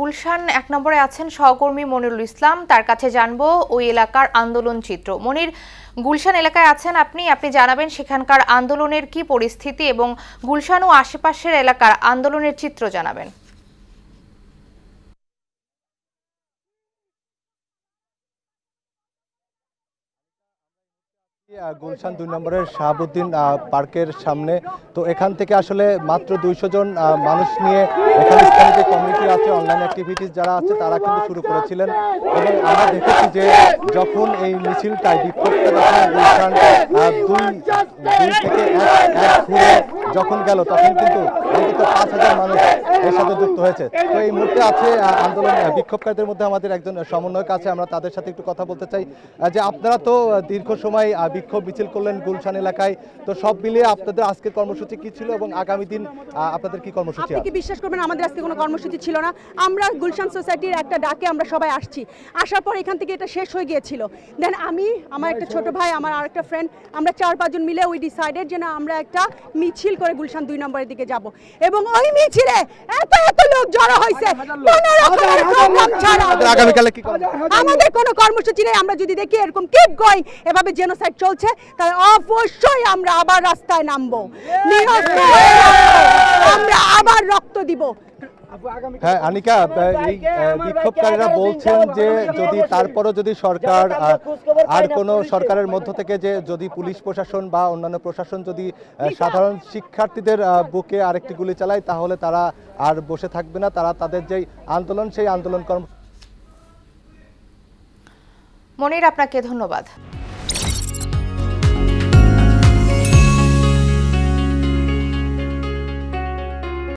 গুলশান ১ নম্বরে আছেন সহকর্মী মনিরুল ইসলাম, তার কাছে জানবো ওই এলাকার আন্দোলন চিত্র। মনির, গুলশান এলাকায় আছেন আপনি জানাবেন সেখানকার আন্দোলনের কি পরিস্থিতি এবং গুলশান ও আশেপাশের এলাকার আন্দোলনের চিত্র জানাবেন। গুলশান ২ নম্বরের শাহাবুদ্দিন পার্কের সামনে। তো এখান থেকে আসলে মাত্র ২০০ জন মানুষ নিয়ে এখানে স্থানীয় যে কমিউনিটি আছে, অনলাইন অ্যাক্টিভিটিস যারা আছে তারা কিন্তু শুরু করেছিলেন। এবং আমরা দেখেছি যে যখন এই মিছিলটায় বিক্ষোভটা গুলশান ২ থেকে ১ ঘুরে যখন গেল তখন কিন্তু অন্তত ৫,০০০ মানুষ এর সাথে যুক্ত হয়েছে। তো এই মুহূর্তে আছে আন্দোলন বিক্ষোভকারীদের মধ্যে আমাদের একজন সমন্বয়ক আছে, আমরা তাদের সাথে একটু কথা বলতে চাই যে আপনারা তো দীর্ঘ সময় বিক্ষোভ মিছিল করলেন গুলশান এলাকায়, তো সব মিলিয়ে আপনাদের আজকের কর্মসূচি কি ছিল এবং আগামী দিন আপনাদের কি কর্মসূচি? আপনি কি বিশ্বাস করবেন, আমাদের আজকে কোনো কর্মসূচি ছিল না। আমরা গুলশান সোসাইটির একটা ডাকে আমরা সবাই আসছি, আসার পর এখান থেকে এটা শেষ হয়ে গিয়েছিল। দেন আমি, আমার একটা ছোট ভাই, আমার আরেকটা ফ্রেন্ড, আমরা ৪-৫ জন মিলে উই ডিসাইডেড যে না আমরা একটা মিছিল করে গুলশান ২ নম্বরের দিকে যাব। এবং ওই মিছিলে এত লোক জড়ো হয়েছে, আগামীকালে কি করবেন? আমাদের কোনো কর্মসূচি নেই। আমরা যদি দেখি এরকম কিপ গোয়িং, এভাবে জেনোসাইড চলছে, তাহলে অবশ্যই আমরা আবার রাস্তায় নামবো, আমরা আবার রক্ত দিব। হ্যাঁ আনিকা, এই বিক্ষোভকারীরা বলছেন যে যদি তারপরও যদি সরকার আর কোনো সরকারের মধ্য থেকে যে যদি পুলিশ প্রশাসন বা অন্যান্য প্রশাসন যদি সাধারণ শিক্ষার্থীদের বুকে আরেকটি গুলি চালায় তাহলে তারা আর বসে থাকবে না, তারা তাদের যেই আন্দোলন সেই আন্দোলন মনির, আপনাকে ধন্যবাদ।